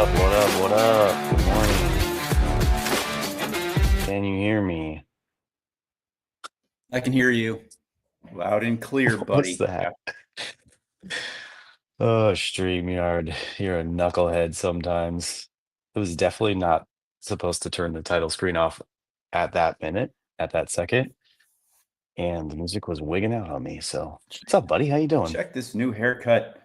up? What up? What up? Good morning. Can you hear me? I can hear you loud and clear, What's buddy. Yeah. that? Oh, StreamYard. You're a knucklehead sometimes. It was definitely not supposed to turn the title screen off at that minute, at that second, and the music was wigging out on me. So, what's up, buddy? How you doing? Check this new haircut.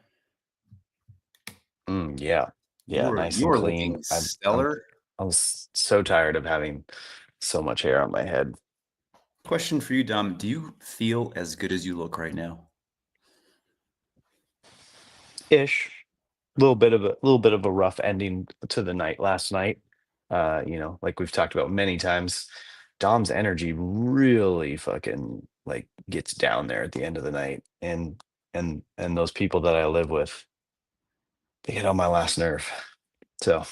Yeah, You yeah, are nice you and are clean. looking I'm stellar. I was so tired of having so much hair on my head. Question for you, Dom. Do you feel as good as you look right now? Ish. Little bit of a rough ending to the night last night. Like we've talked about many times, Dom's energy really fucking like gets down there at the end of the night. And those people that I live with, they get on my last nerve. So,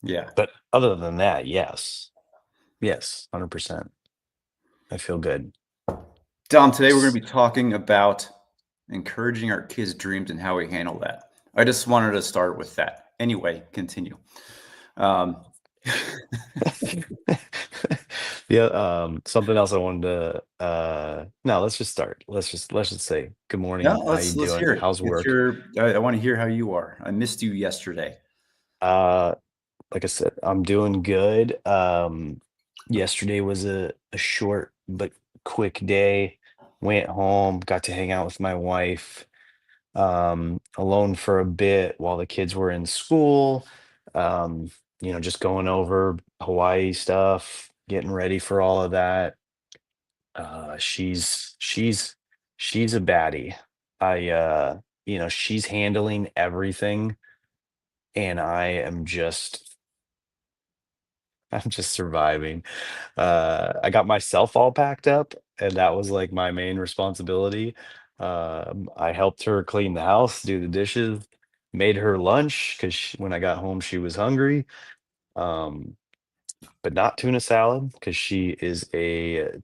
Yeah. but other than that, yes. Yes, 100%. I feel good. Dom, today we're going S- to be talking about encouraging our kids' dreams and how we handle that. I just wanted to start with that. Anyway, continue. Um, Yeah, something else I wanted to no, let's just start. Let's just say good yeah, morning. How you let's doing? hear it. How's Get work? your. I want to hear how you are. I missed you yesterday. Uh like I said, I'm doing good. Yesterday was a short but quick day. Went home, got to hang out with my wife, alone for a bit while the kids were in school. Um, just going over Hawaii stuff, getting ready for all of that. She's a baddie. She's handling everything and I'm just surviving. I got myself all packed up, and that was like my main responsibility. I helped her clean the house, do the dishes, made her lunch because when I got home, she was hungry. Um, but not tuna salad because she is a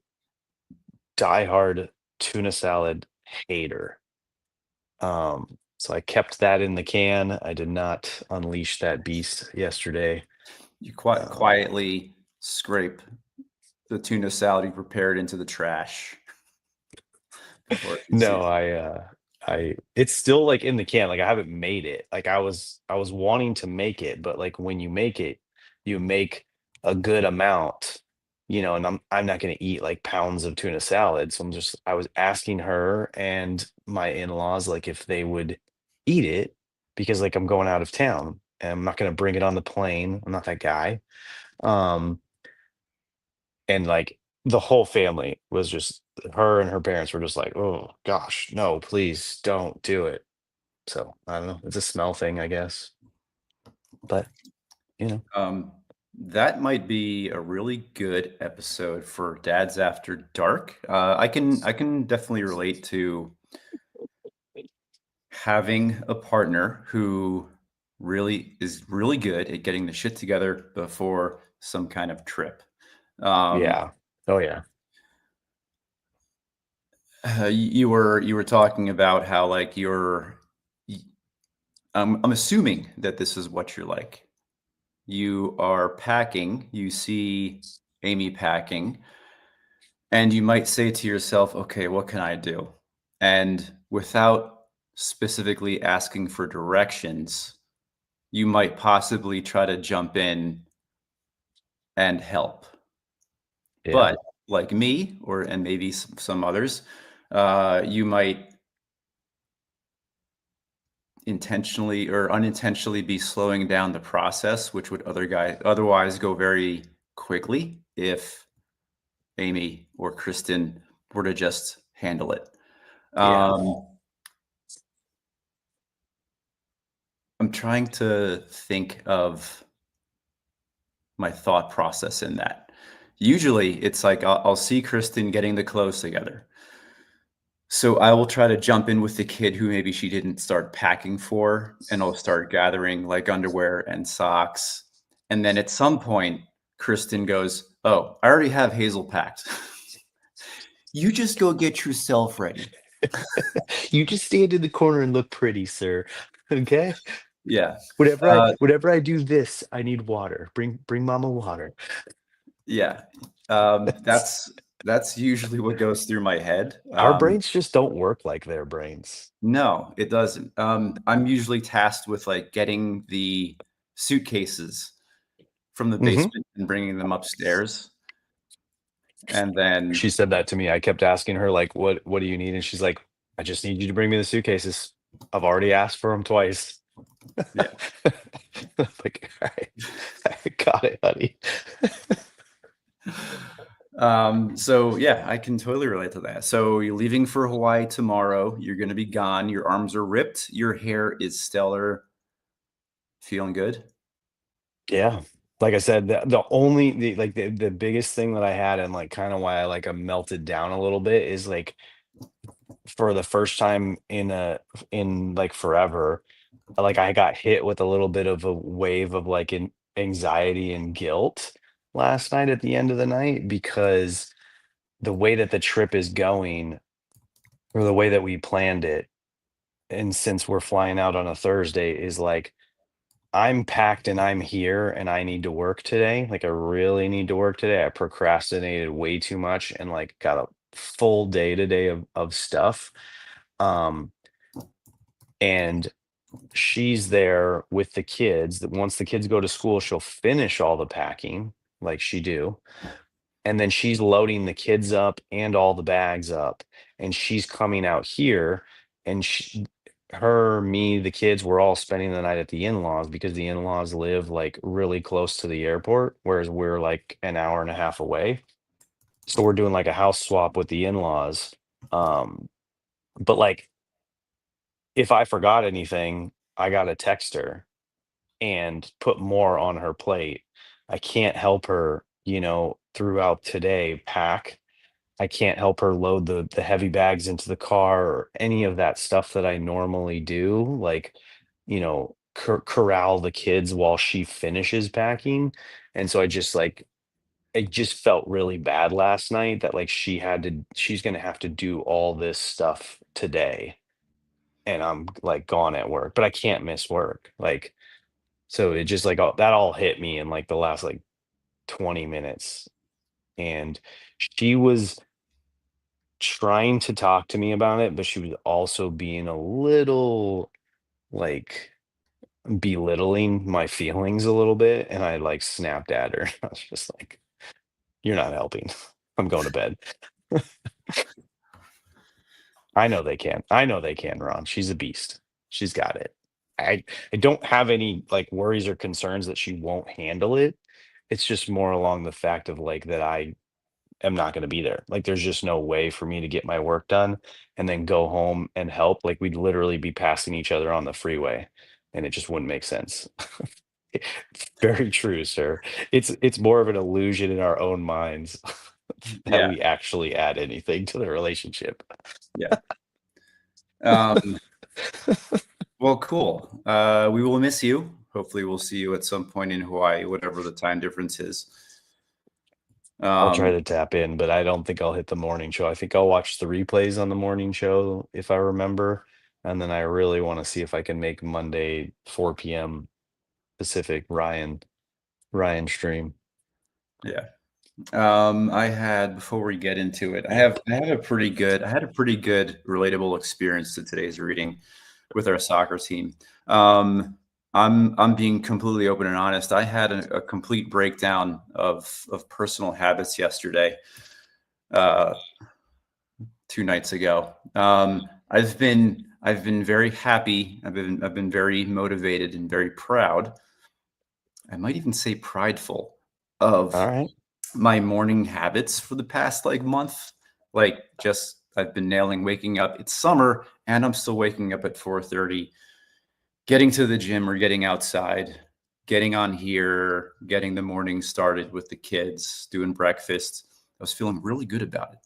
diehard tuna salad hater. So I kept that in the can. I did not unleash that beast yesterday. You Um, quietly scrape the tuna salad you prepared into the trash before it no, consumed. it's still like in the can. Like I haven't made it. Like I was wanting to make it, but like when you make it, you make a good amount, and I'm not gonna eat like pounds of tuna salad. So I was asking her and my in-laws like if they would eat it because like I'm going out of town and I'm not gonna bring it on the plane. I'm not that guy. Um, and like the whole family was just her and her parents were just like, "Oh gosh, no, please don't do it." So I don't know. It's a smell thing, I guess. But you know, Um, that might be a really good episode for Dads After Dark. I can definitely relate to having a partner who really is really good at getting the shit together before some kind of trip. Um, yeah. Oh yeah. you were talking about how like y- I'm assuming that this is what you're like. You are packing, you see Amy packing, and you might say to yourself, okay, what can I do? And without specifically asking for directions, you might possibly try to jump in and help. Yeah. But like me, or and maybe some others, you might intentionally or unintentionally be slowing down the process, which would otherwise go very quickly if Amy or Kristen were to just handle it. Yeah. Um, I'm trying to think of my thought process in that. Usually, it's like I'll see Kristen getting the clothes together. So I will try to jump in with the kid who maybe she didn't start packing for, and I'll start gathering like underwear and socks. And then at some point, Kristen goes, "Oh, I already have Hazel packed. You just go get yourself ready." You just stand in the corner and look pretty, sir. Okay? Yeah. Whenever I do this, I need water. Bring mama water. Yeah. That's usually what goes through my head. Our brains just don't work like their brains. No, it doesn't. I'm usually tasked with like getting the suitcases from the Hmm. basement and bringing them upstairs. And then, She said that to me. I kept asking her like, what do you need? And she's like, I just need you to bring me the suitcases. I've already asked for them twice. yeah. Like, all right, I got it, honey. So yeah, I can totally relate to that. So you're leaving for Hawaii tomorrow. You're going to be gone. Your arms are ripped. Your hair is stellar. Feeling good? Yeah. Like I said, the biggest thing that I had and like kind of why I like I melted down a little bit is like for the first time in like forever, like I got hit with a little bit of a wave of like anxiety and guilt last night at the end of the night because the way that the trip is going or the way that we planned it, and since we're flying out on a Thursday, is like I'm packed and I'm here and I need to work today. Like I really need to work today. I procrastinated way too much and like got a full day today of stuff. Um, and she's there with the kids. That once the kids go to school, she'll finish all the packing like she do. And then she's loading the kids up and all the bags up. And she's coming out here and me, the kids, we're all spending the night at the in-laws because the in-laws live like really close to the airport, whereas we're like an hour and a half away. So we're doing like a house swap with the in-laws. But like if I forgot anything, I gotta text her and put more on her plate. I can't help her, throughout today pack. I can't help her load the heavy bags into the car or any of that stuff that I normally do, like, corral the kids while she finishes packing. And so it just felt really bad last night that like she's gonna have to do all this stuff today. And I'm like gone at work, but I can't miss work. Like, so it just like that all hit me in like the last like 20 minutes. And she was trying to talk to me about it, but she was also being a little like belittling my feelings a little bit. And I like snapped at her. I was just like, you're not helping. I'm going to bed. I know they can. I know they can, Ron. She's a beast. She's got it. I I don't have any like worries or concerns that she won't handle it. It's just more along the fact of like that I am not gonna be there. Like, there's just no way for me to get my work done and then go home and help. Like, we'd literally be passing each other on the freeway, and it just wouldn't make sense. Very true, sir. It's more of an illusion in our own minds that Yeah. we actually add anything to the relationship. Yeah. Um, well, cool. We will miss you. Hopefully, we'll see you at some point in Hawaii, whatever the time difference is. I'll try Um, to tap in, but I don't think I'll hit the morning show. I think I'll watch the replays on the morning show if I remember, and then I really wanna see if I can make Monday 4 PM Pacific Ryan stream. yeah. I had before we get into it, I had a pretty good relatable experience to today's reading with our soccer team. Um, I'm being completely open and honest. I had a complete breakdown of personal habits yesterday, uh, 2 nights ago. I've been very happy. I've been very motivated and very proud. I might even say prideful of Alright. my morning habits for the past like month. Like just I've been nailing waking up. It's summer and I'm still waking up at 4:30, getting to the gym or getting outside, getting on here, getting the morning started with the kids, doing breakfast. I was feeling really good about it.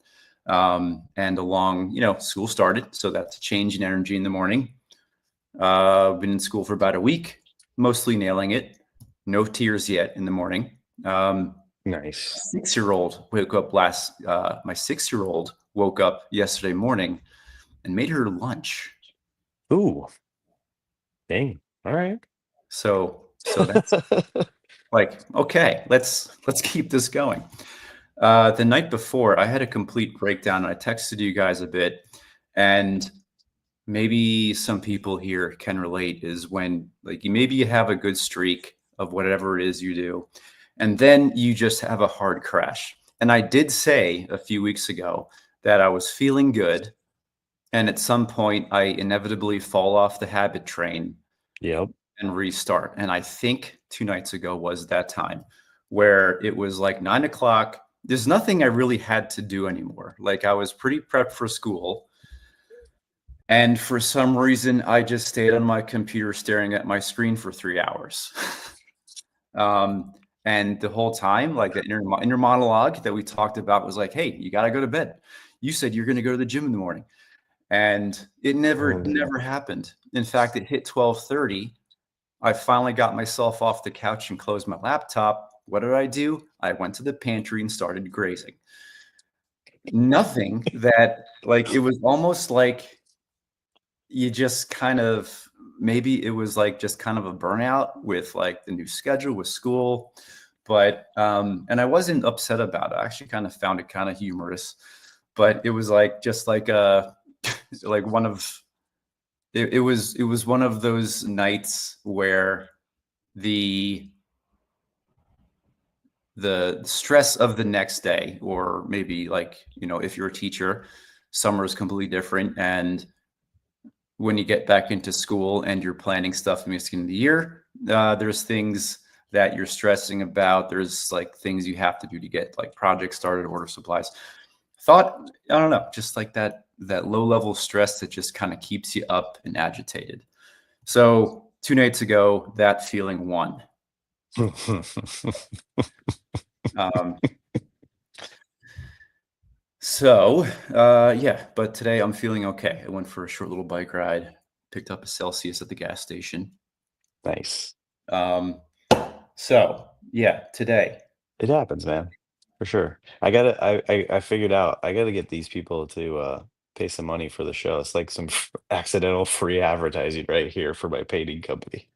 And along, school started, so that's a change in energy in the morning. I've been in school for about a week, mostly nailing it. No tears yet in the morning. Nice. 6-year-old woke up my 6-year-old woke up yesterday morning and made her lunch. Ooh, dang. All right. So that's like, okay, let's keep this going. The night before, I had a complete breakdown, and I texted you guys a bit, and maybe some people here can relate is when like maybe you have a good streak of whatever it is you do, and then you just have a hard crash. And I did say a few weeks ago that I was feeling good, and at some point I inevitably fall off the habit train Yep. and restart. And I think 2 nights ago was that time where it was like 9 o'clock. There's nothing I really had to do anymore. Like I was pretty prepped for school. And for some reason, I just stayed on my computer staring at my screen for 3 hours. um, and the whole time, like the inner monologue that we talked about was like, hey, you got to go to bed. You said you're going to go to the gym in the morning. And it Mm. never happened. In fact, it hit 12:30. I finally got myself off the couch and closed my laptop. What did I do? I went to the pantry and started grazing. Nothing that, like, it was almost like you just kind of, maybe it was like just kind of a burnout with like the new schedule with school. But, and I wasn't upset about it. I actually kind of found it kind of humorous, but it was like, just like, like one of, it was one of those nights where the the stress of the next day, or maybe like, if you're a teacher, summer is completely different, and when you get back into school and you're planning stuff in the beginning of the year, there's things that you're stressing about. There's like things you have to do to get like projects started, order supplies. Thought, I don't know, just like that low level stress that just kind of keeps you up and agitated. So 2 nights ago, that feeling won. Um, yeah, but today I'm feeling okay. I went for a short little bike ride, picked up a Celsius at the gas station. Nice. Um, yeah, today. It happens, man. For sure. I figured out I gotta get these people to pay some money for the show. It's like some accidental free advertising right here for my painting company.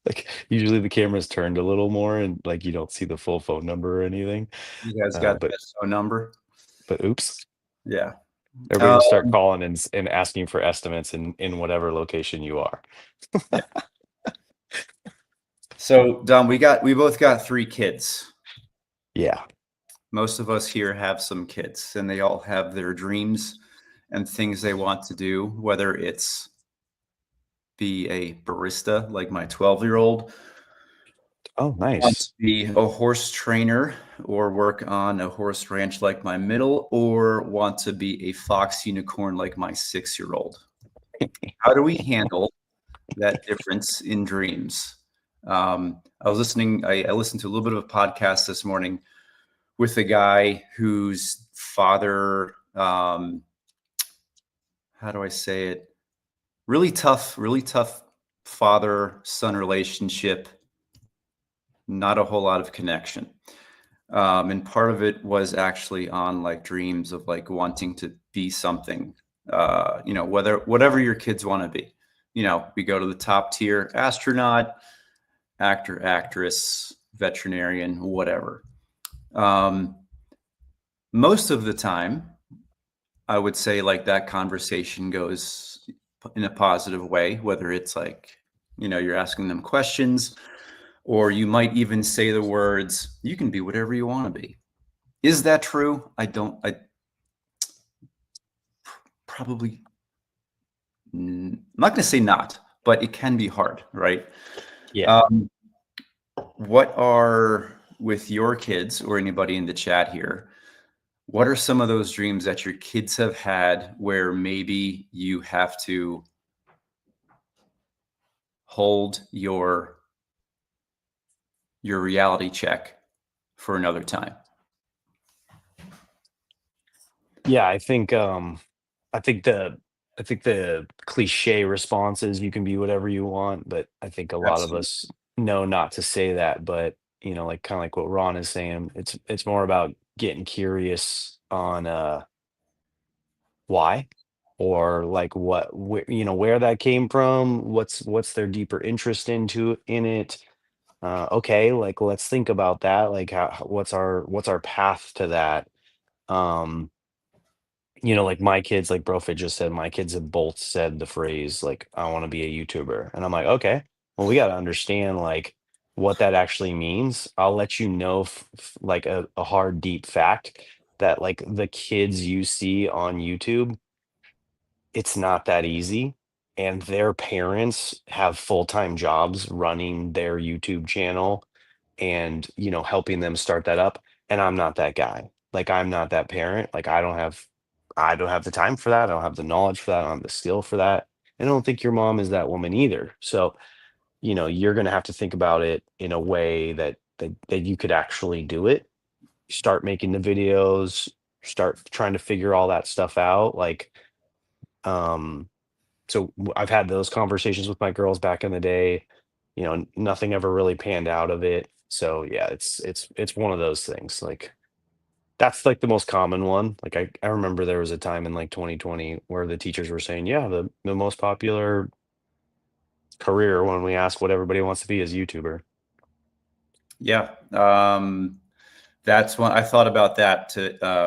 Like usually the camera's turned a little more and like you don't see the full phone number or anything. You guys Uh, got but that phone number? but oops. Yeah. Everybody Uh, just start calling and asking for estimates in whatever location you are. yeah. So, Dom, we both got 3 kids. Yeah. Most of us here have some kids, and they all have their dreams and things they want to do, whether it's be a barista like my 12-year-old, Oh, want to nice. be a horse trainer, or work on a horse ranch like my middle, or want to be a fox unicorn like my 6-year-old. How do we handle that difference in dreams? I listened to a little bit of a podcast this morning with a guy whose father, how do I say it? Really tough father son relationship, not a whole lot of connection. And part of it was actually on like dreams of like wanting to be something, whatever your kids want to be. We go to the top tier: astronaut, actor, actress, veterinarian, whatever. Um, Most of the time, I would say like that conversation goes in a positive way, whether it's like, you're asking them questions, or you might even say the words, you can be whatever you want to be. Is that true? I probably, I'm not going to say not, but it can be hard, right? Yeah. Um, what are, with your kids or anybody in the chat here, what are some of those dreams that your kids have had where maybe you have to hold your reality check for another time? Yeah, I think the cliche response is you can be whatever you want, but I think a lot of Absolutely. us know not to say that, but like kind of like what Ron is saying, it's more about getting curious on why. or like you know, where that came from, what's their deeper interest in it. Okay, like let's think about that. Like what's our path to that? Um, you know, like my kids, like Brofit just said, my kids have both said the phrase like, I want to be a YouTuber. And I'm like, okay, well, we got to understand like what that actually means. I'll let you know like a hard, deep fact that like the kids you see on YouTube, it's not that easy. And their parents have full-time jobs running their YouTube channel and, you know, helping them start that up. And I'm not that guy. Like I'm not that parent. Like I don't have the time for that. I don't have the knowledge for that. I don't have the skill for that. And I don't think your mom is that woman either. So, you know, you're gonna have to think about it in a way that you could actually do it. Start making the videos, start trying to figure all that stuff out. Like, um, I've had those conversations with my girls back in the day. You know, nothing ever really panned out of it. So yeah, it's one of those things. Like that's like the most common one. Like I remember there was a time in like 2020 where the teachers were saying, yeah, the most popular career when we ask what everybody wants to be is YouTuber. Yeah. That's when I thought about that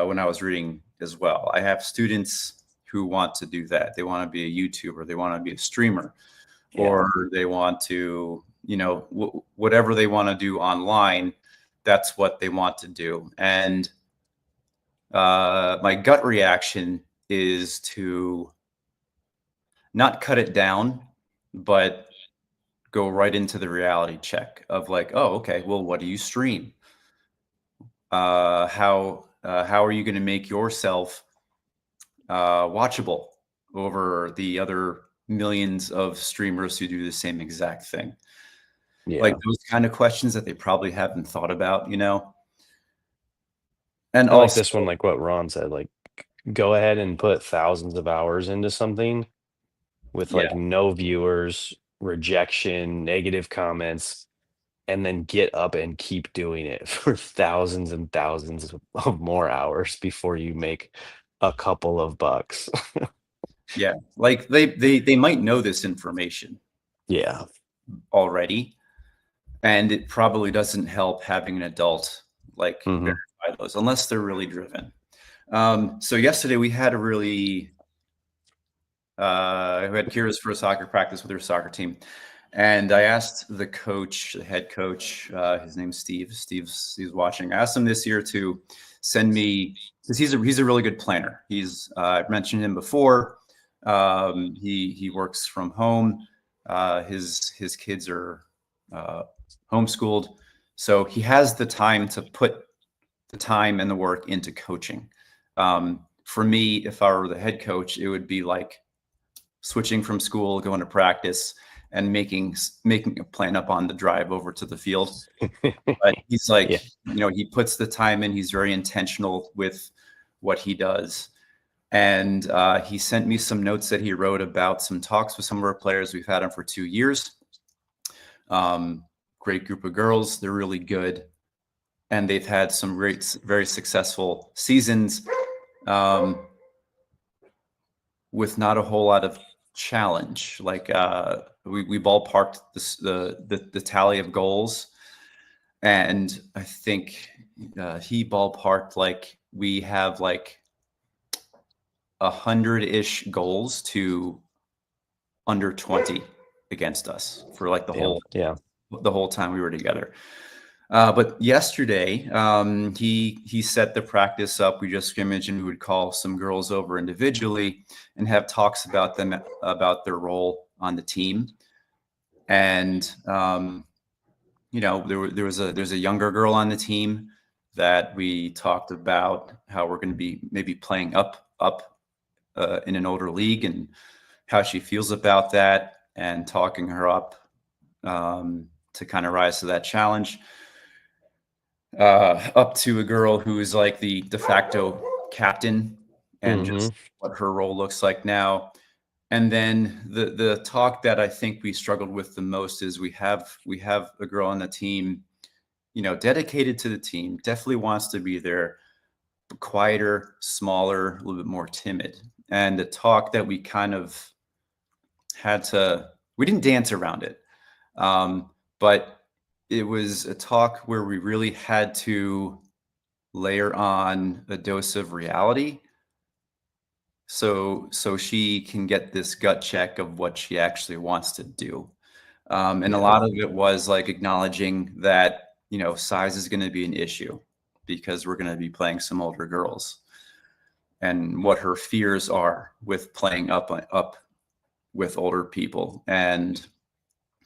when I was reading as well. I have students who want to do that. They want to be a YouTuber, they want to be a streamer, Yeah. or they want to, whatever they want to do online, that's what they want to do. And my gut reaction is to not cut it down, but go right into the reality check of like, oh, okay, well, what do you stream? How are you going to make yourself watchable over the other millions of streamers who do the same exact thing? Like Yeah. those kind of questions that they probably haven't thought about, And I like also, this one, like what Ron said, like go ahead and put thousands of hours into something with yeah, like no viewers, rejection, negative comments, and then get up and keep doing it for thousands and thousands of more hours before you make a couple of bucks. yeah, like they might know this information Yeah. already, and it probably doesn't help having an adult like Hmm. verify those unless they're really driven. So yesterday we had a really we had Kira's first soccer practice with her soccer team, and I asked the coach, the head coach, his name's Steve. Steve's watching. I asked him this year to send me because he's a really good planner. I've mentioned him before. He works from home. His kids are uh, homeschooled, so he has the time to put the time and the work into coaching. For me, if I were the head coach, it would be like switching from school, going to practice, and making a plan up on the drive over to the field. But he's Yeah. like, he puts the time in. He's very intentional with what he does. And he sent me some notes that he wrote about some talks with some of our players. We've had them for 2 years. Great group of girls. They're really good. And they've had some great, very successful seasons with not a whole lot of challenge. Like we ballparked the tally of goals, and I think he ballparked like we have like 100-ish goals to under 20 against us for like the Yeah. whole Yeah. the whole time we were together. But yesterday, he set the practice up. We just scrimmaged, and we would call some girls over individually and have talks about their role on the team. And there's a younger girl on the team that we talked about how we're going to be maybe playing up in an older league and how she feels about that, and talking her up to kind of rise to that challenge. Up to a girl who is like the de facto captain and Hmm. just what her role looks like now. And then the talk that I think we struggled with the most is we have a girl on the team, dedicated to the team, definitely wants to be there, but quieter, smaller, a little bit more timid. and a talk that we kind of had to, we didn't dance around it, but it was a talk where we really had to layer on a dose of reality, so she can get this gut check of what she actually wants to do. And a Yeah. lot of it was like acknowledging that, size is going to be an issue because we're going to be playing some older girls, and what her fears are with playing up with older people, and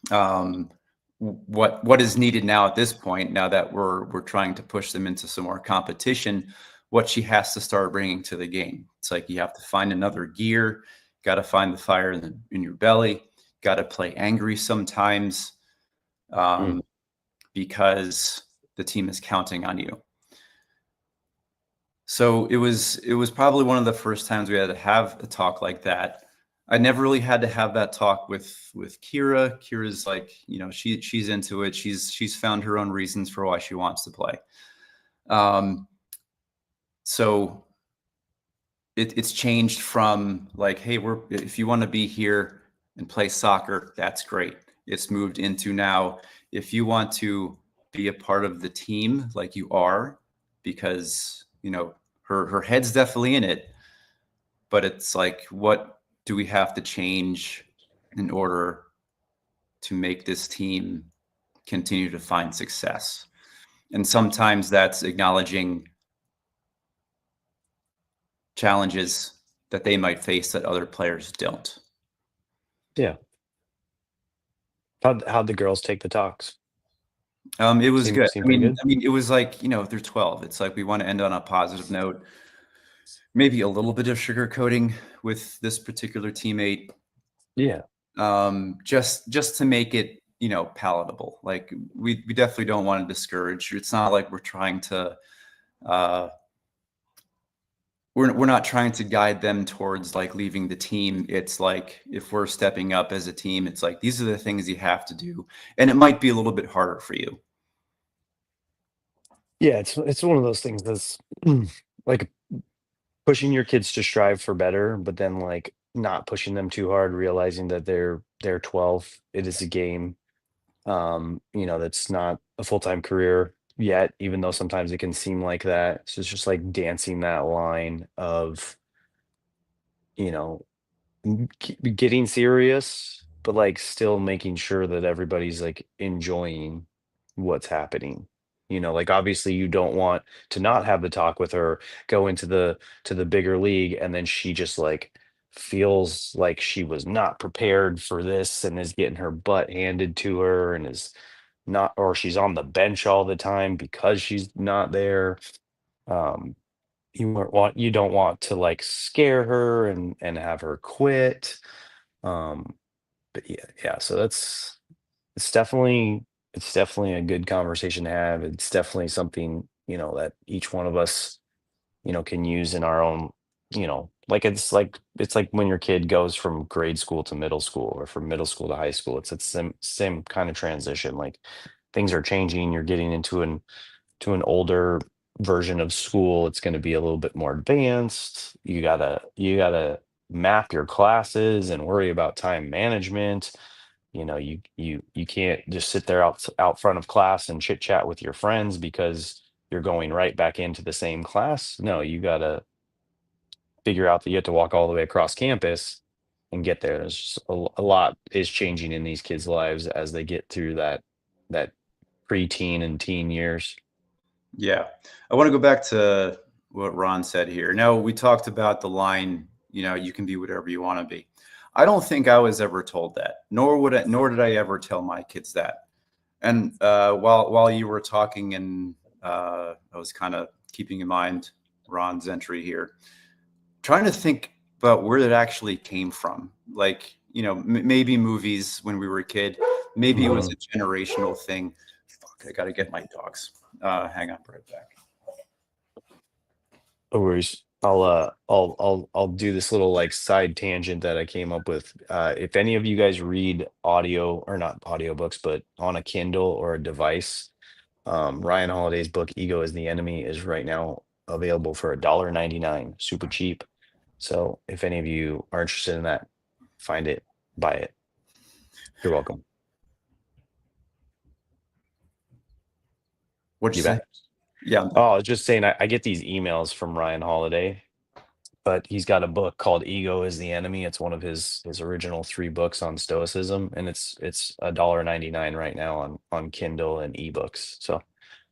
um, what is needed now at this point, now that we're trying to push them into some more competition, what she has to start bringing to the game. It's like you have to find another gear, got to find the fire in your belly, got to play angry sometimes, Mm. because the team is counting on you. So it was probably one of the first times we had to have a talk like that. I never really had to have that talk with Kira. Kira's like, she's into it. She's found her own reasons for why she wants to play. So it's changed from like, hey, if you want to be here and play soccer, that's great. It's moved into now, if you want to be a part of the team like you are, because her head's definitely in it, but it's like, what do we have to change in order to make this team continue to find success? And sometimes that's acknowledging challenges that they might face that other players don't. Yeah. How'd the girls take the talks? It was good. Seem I pretty mean, good. I mean, it was like, they're 12. It's like we want to end on a positive note. Maybe a little bit of sugarcoating with this particular teammate, Yeah. just to make it, palatable. Like we definitely don't want to discourage. It's not like we're trying to, uh, we're not trying to guide them towards like leaving the team. It's like, if we're stepping up as a team, it's like, these are the things you have to do, and it might be a little bit harder for you. Yeah, it's one of those things that's like pushing your kids to strive for better, but then like not pushing them too hard, realizing that they're 12. It is a game. That's not a full-time career yet, even though sometimes it can seem like that. So it's just like dancing that line of, you know, getting serious, but like still making sure that everybody's like enjoying what's happening. Like obviously you don't want to not have the talk with her, go into the bigger league, and then she just like feels like she was not prepared for this and is getting her butt handed to her and is not, or she's on the bench all the time because she's not there. Um, you don't want to like scare her and have her quit. Um, but yeah, so it's definitely a good conversation to have. It's definitely something, that each one of us, can use in our own, like it's like when your kid goes from grade school to middle school or from middle school to high school. It's same kind of transition. Like things are changing, you're getting into an older version of school. It's going to be a little bit more advanced. You gotta map your classes and worry about time management. You can't just sit there out front of class and chit chat with your friends because you're going right back into the same class. No, you gotta figure out that you have to walk all the way across campus and get there. There's just a lot is changing in these kids' lives as they get through that preteen and teen years. Yeah. I want to go back to what Ron said here. Now, we talked about the line, you can be whatever you want to be. I don't think I was ever told that, nor did I ever tell my kids that. And while you were talking, and I was kind of keeping in mind Ron's entry here, trying to think about where that actually came from. Like, maybe movies when we were a kid, maybe it was Mhm. a generational thing. Fuck, I got to get my dogs. Hang on, right back. No worries. I'll do this little like side tangent that I came up with. If any of you guys read audio or not audiobooks, but on a Kindle or a device, Ryan Holiday's book Ego is the Enemy is right now available for $1.99, super cheap. So if any of you are interested in that, find it, buy it. You're welcome. What'd you You say? bet. Yeah, I'm Oh, done. I was just saying, I get these emails from Ryan Holiday, but he's got a book called Ego is the Enemy. It's one of his original three books on Stoicism, and it's $1.99 right now on Kindle and ebooks. So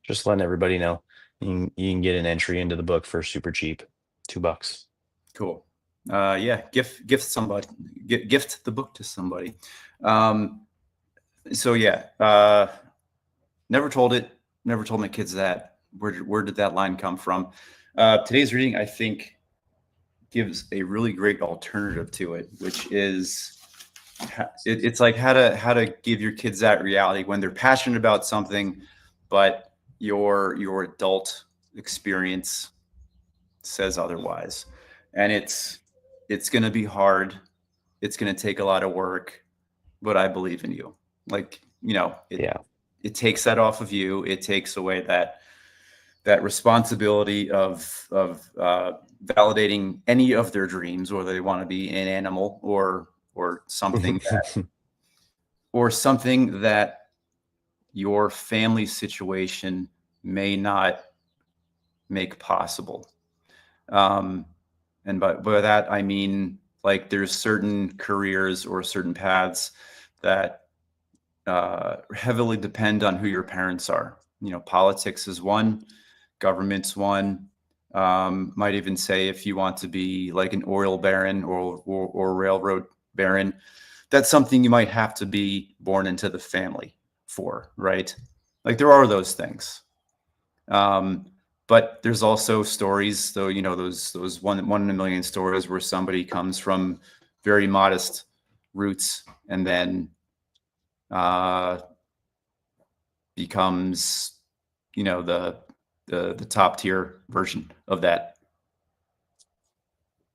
just letting everybody know, you can get an entry into the book for super cheap, $2. Cool. Yeah, gift somebody, gift the book to somebody. Um, so yeah, never told it, never told my kids that. Where did that line come from? Today's reading, I think, gives a really great alternative to it, which is it's like how to give your kids that reality when they're passionate about something, but your adult experience says otherwise, and it's going to be hard. It's going to take a lot of work, but I believe in you. Like, it Yeah. it takes that off of you. It takes away that responsibility of validating any of their dreams, whether they want to be an animal or something that your family situation may not make possible. Um, and by that I mean, like, there's certain careers or certain paths that heavily depend on who your parents are. Politics is one, government's one. Might even say if you want to be like an oil baron or railroad baron, that's something you might have to be born into the family for, right? Like, there are those things. Um, but there's also stories, though, those one in a million stories where somebody comes from very modest roots and then uh, becomes, the top tier version of that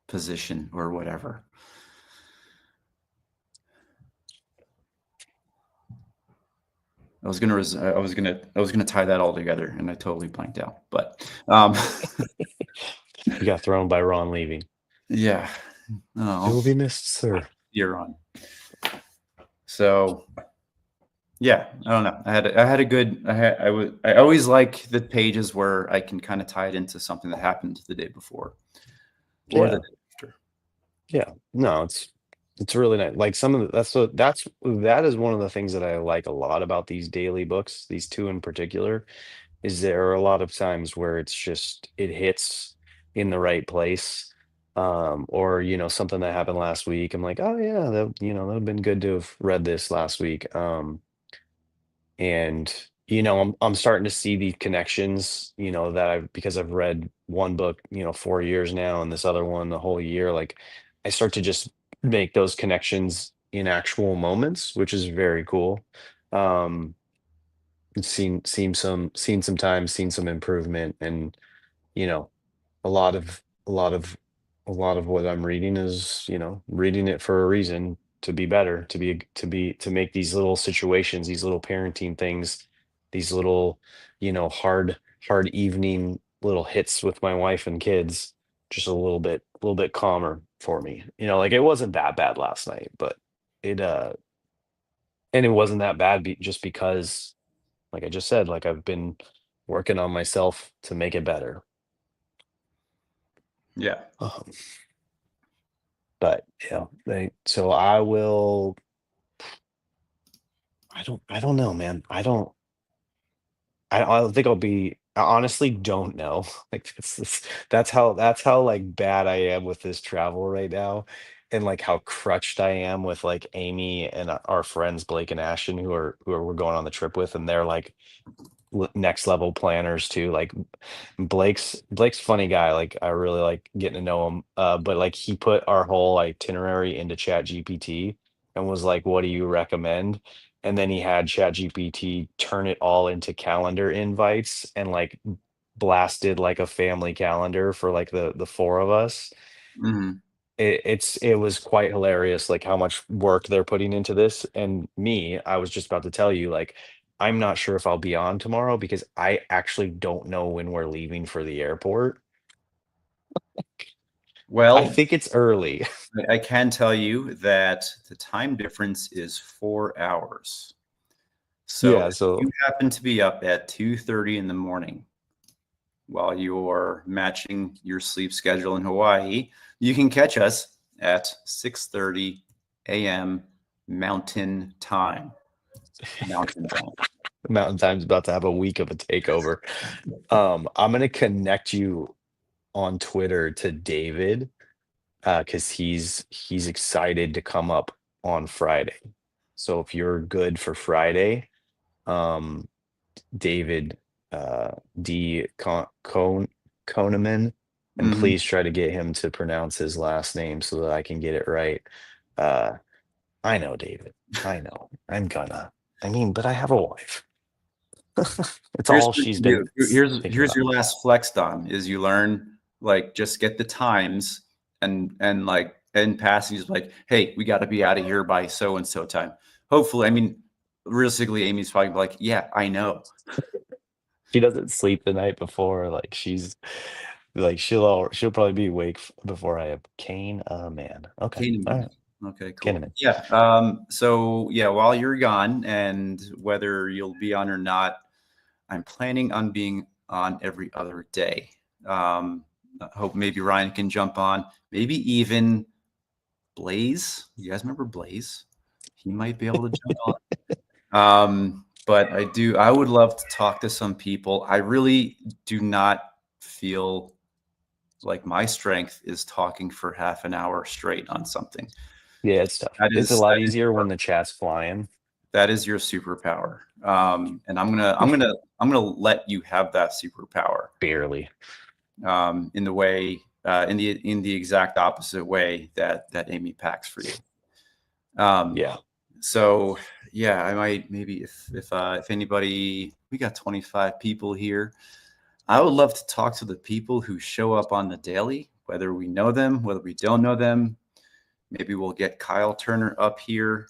position or whatever. I was gonna tie that all together, and I totally blanked out. But You got thrown by Ron Levy. yeah, You oh, will be missed, sir. you're on. So yeah, I don't know. I had a good. I always like the pages where I can kind of tie it into something that happened the day before or the Yeah. day after. Yeah. No, it's really nice. Like some of the, that is one of the things that I like a lot about these daily books, these two in particular, is there are a lot of times where it hits in the right place. Or something that happened last week. I'm like, oh yeah, that would have been good to have read this last week. And I'm starting to see these connections, that because I've read one book, 4 years now, and this other one the whole year. Like, I start to just make those connections in actual moments, which is very cool. um seen some time, seen some improvement, and you know a lot of a lot of a lot of what I'm reading is, reading it for a reason, to be better, to make these little situations, these little parenting things, these little, hard evening little hits with my wife and kids, just a little bit calmer for me. Like, it wasn't that bad last night, but it and it wasn't that bad just because, like I just said, like, I've been working on myself to make it better. Yeah. Um, But so I will. I don't know, man. I don't think I'll be. I honestly don't know. Like, that's how like bad I am with this travel right now, and like how crutched I am with like Amy and our friends Blake and Ashton, who are we're going on the trip with, and they're like next level planners too. Like, Blake's funny guy. Like, I really like getting to know him. But like, he put our whole itinerary into Chat GPT and was like, "What do you recommend?" And then he had Chat GPT turn it all into calendar invites, and like blasted like a family calendar for like the four of us. Hmm. It was quite hilarious, like how much work they're putting into this. And me, I was just about to tell you, like, I'm not sure if I'll be on tomorrow because I actually don't know when we're leaving for the airport. I Well, think it's early. I can tell you that the time difference is 4 hours. So Yeah, if you so happen to be up at 2:30 in the morning while you're matching your sleep schedule in Hawaii, you can catch us at 6:30 a.m. Mountain Time. Mountain Time. Mountain Time's about to have a week of a takeover. I'm gonna connect you on Twitter to David, because he's excited to come up on Friday. So if you're good for Friday, um, David, D. Koneman, and Mhm. please try to get him to pronounce his last name so that I can get it right. Uh, I know, David. I know. I'm gonna. I mean, but I have a wife. It's Here's all what she's you been do. thinking Here's about. your last flex, Don, is you learn like just get the times and like in passing just like, hey, we got to be out of here by so and so time. Hopefully, I mean, realistically, Amy's probably like, yeah, I know. She doesn't sleep the night before. Like she's like she'll probably be awake before I have Kane. Man. Okay. All Kahneman. right. Okay, cool. Kahneman. Yeah. So yeah, while you're gone, and whether you'll be on or not, I'm planning on being on every other day. I hope maybe Ryan can jump on. Maybe even Blaze. You guys remember Blaze? He might be able to jump on. But I would love to talk to some people. I really do not feel like my strength is talking for half an hour straight on something. Yeah, it's tough. That It's a is lot that is easier when the chat's flying. that is your superpower. And I'm gonna let you have that superpower Barely. in the way in the exact opposite way that Amy packs for you. Um, Yeah. so yeah, I might maybe if anybody, we got 25 people here. I would love to talk to the people who show up on the daily, whether we know them, whether we don't know them. Maybe we'll get Kyle Turner up here.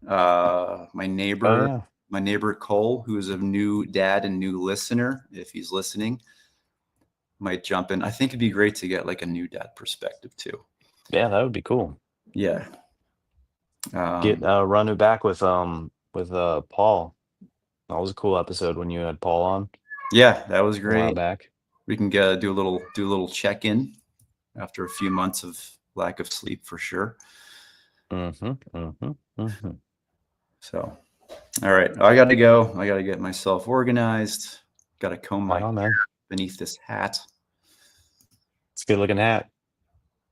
My Oh neighbor, yeah. my neighbor Cole, who is a new dad and new listener, if he's listening, might jump in. I think it'd be great to get like a new dad perspective too. Yeah, that would be cool. Yeah. Get Um, run it back with Paul. That was a cool episode when you had Paul on yeah, that was a while great. back. We can do a little check in after a few months of lack of sleep for sure. Mm-hmm. Mm-hmm. Mm-hmm. So, all right, I got to go. I got to get myself organized. Got to comb my Right on, man. beneath this hat. It's a good looking hat.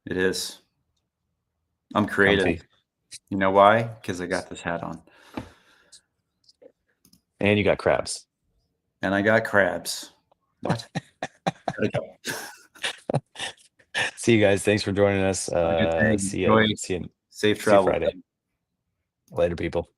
It is. I'm creative. Comfy. You know why? Because I got this hat on. And you got crabs. And I got crabs. What? Gotta go. See you guys. Thanks for joining us. Have a good day. See Enjoy. you Safe see you travels. Friday. Later, people.